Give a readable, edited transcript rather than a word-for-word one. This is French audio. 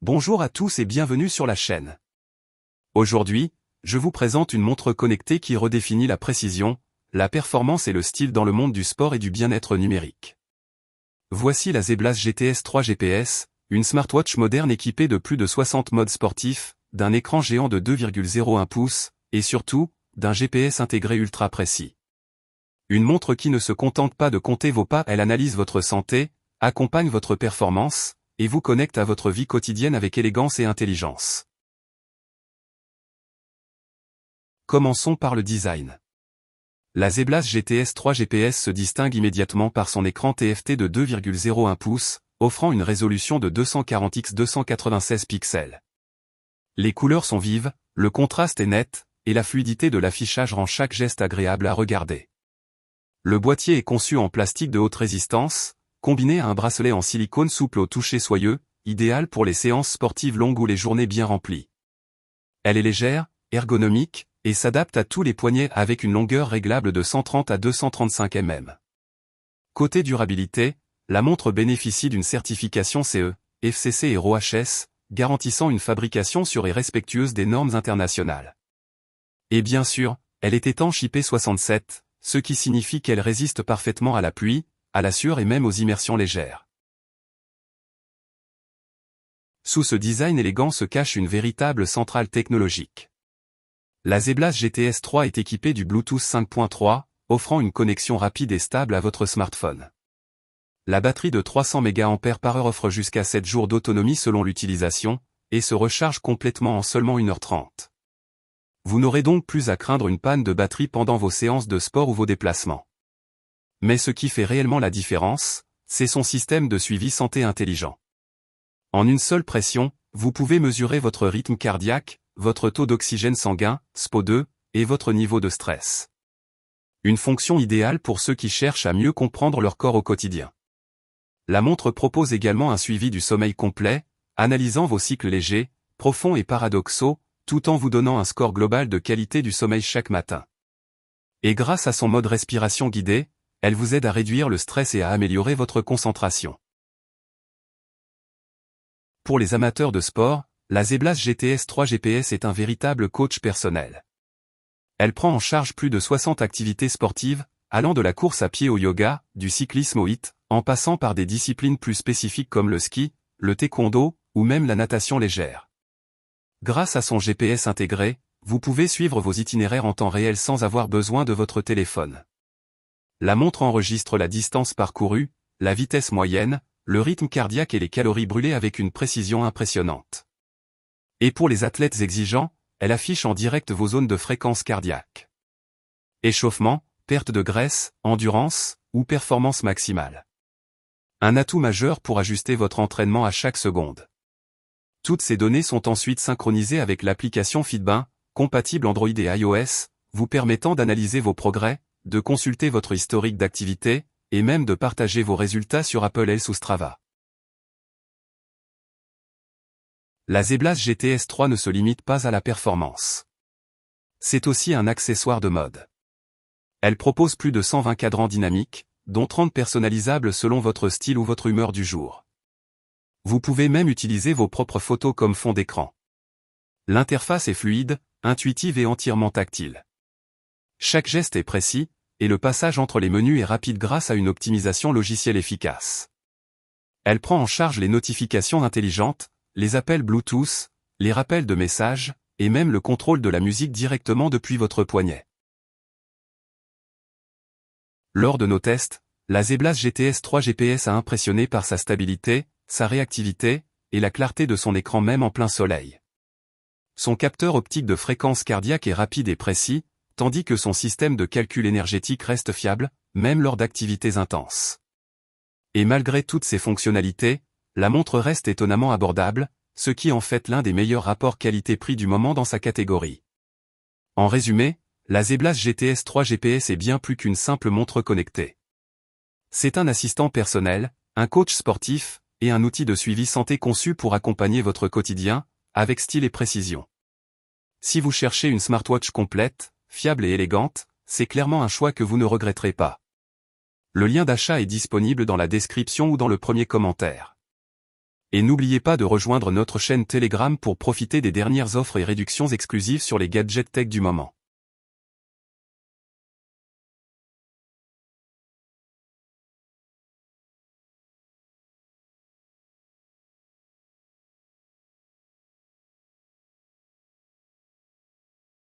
Bonjour à tous et bienvenue sur la chaîne. Aujourd'hui, je vous présente une montre connectée qui redéfinit la précision, la performance et le style dans le monde du sport et du bien-être numérique. Voici la Zeblas GTS 3 GPS, une smartwatch moderne équipée de plus de 60 modes sportifs, d'un écran géant de 2,01 pouces, et surtout, d'un GPS intégré ultra précis. Une montre qui ne se contente pas de compter vos pas, elle analyse votre santé, accompagne votre performance, et vous connecte à votre vie quotidienne avec élégance et intelligence. Commençons par le design. La Zeblas GTS 3 GPS se distingue immédiatement par son écran TFT de 2,01 pouces, offrant une résolution de 240 x 296 pixels. Les couleurs sont vives, le contraste est net, et la fluidité de l'affichage rend chaque geste agréable à regarder. Le boîtier est conçu en plastique de haute résistance, combiné à un bracelet en silicone souple au toucher soyeux, idéal pour les séances sportives longues ou les journées bien remplies. Elle est légère, ergonomique, et s'adapte à tous les poignets avec une longueur réglable de 130 à 235 mm. Côté durabilité, la montre bénéficie d'une certification CE, FCC et RoHS, garantissant une fabrication sûre et respectueuse des normes internationales. Et bien sûr, elle est étanche IP67, ce qui signifie qu'elle résiste parfaitement à la pluie, à la sueur et même aux immersions légères. Sous ce design élégant se cache une véritable centrale technologique. La Zeblas GTS 3 est équipée du Bluetooth 5.3, offrant une connexion rapide et stable à votre smartphone. La batterie de 300 mAh offre jusqu'à 7 jours d'autonomie selon l'utilisation, et se recharge complètement en seulement 1h30. Vous n'aurez donc plus à craindre une panne de batterie pendant vos séances de sport ou vos déplacements. Mais ce qui fait réellement la différence, c'est son système de suivi santé intelligent. En une seule pression, vous pouvez mesurer votre rythme cardiaque, votre taux d'oxygène sanguin, SPO2, et votre niveau de stress. Une fonction idéale pour ceux qui cherchent à mieux comprendre leur corps au quotidien. La montre propose également un suivi du sommeil complet, analysant vos cycles légers, profonds et paradoxaux, tout en vous donnant un score global de qualité du sommeil chaque matin. Et grâce à son mode respiration guidée, elle vous aide à réduire le stress et à améliorer votre concentration. Pour les amateurs de sport, la Zeblas GTS 3 GPS est un véritable coach personnel. Elle prend en charge plus de 60 activités sportives, allant de la course à pied au yoga, du cyclisme au HIIT, en passant par des disciplines plus spécifiques comme le ski, le taekwondo, ou même la natation légère. Grâce à son GPS intégré, vous pouvez suivre vos itinéraires en temps réel sans avoir besoin de votre téléphone. La montre enregistre la distance parcourue, la vitesse moyenne, le rythme cardiaque et les calories brûlées avec une précision impressionnante. Et pour les athlètes exigeants, elle affiche en direct vos zones de fréquence cardiaque. Échauffement, perte de graisse, endurance, ou performance maximale. Un atout majeur pour ajuster votre entraînement à chaque seconde. Toutes ces données sont ensuite synchronisées avec l'application Fitbin, compatible Android et iOS, vous permettant d'analyser vos progrès, de consulter votre historique d'activité, et même de partager vos résultats sur Apple Health ou Strava. La Zeblas GTS 3 ne se limite pas à la performance. C'est aussi un accessoire de mode. Elle propose plus de 120 cadrans dynamiques, dont 30 personnalisables selon votre style ou votre humeur du jour. Vous pouvez même utiliser vos propres photos comme fond d'écran. L'interface est fluide, intuitive et entièrement tactile. Chaque geste est précis, et le passage entre les menus est rapide grâce à une optimisation logicielle efficace. Elle prend en charge les notifications intelligentes, les appels Bluetooth, les rappels de messages, et même le contrôle de la musique directement depuis votre poignet. Lors de nos tests, la Zeblas GTS 3 GPS a impressionné par sa stabilité, sa réactivité, et la clarté de son écran même en plein soleil. Son capteur optique de fréquence cardiaque est rapide et précis, tandis que son système de calcul énergétique reste fiable, même lors d'activités intenses. Et malgré toutes ces fonctionnalités, la montre reste étonnamment abordable, ce qui en fait l'un des meilleurs rapports qualité-prix du moment dans sa catégorie. En résumé, la Zeblas GTS 3 GPS est bien plus qu'une simple montre connectée. C'est un assistant personnel, un coach sportif, et un outil de suivi santé conçu pour accompagner votre quotidien, avec style et précision. Si vous cherchez une smartwatch complète, fiable et élégante, c'est clairement un choix que vous ne regretterez pas. Le lien d'achat est disponible dans la description ou dans le premier commentaire. Et n'oubliez pas de rejoindre notre chaîne Telegram pour profiter des dernières offres et réductions exclusives sur les gadgets tech du moment.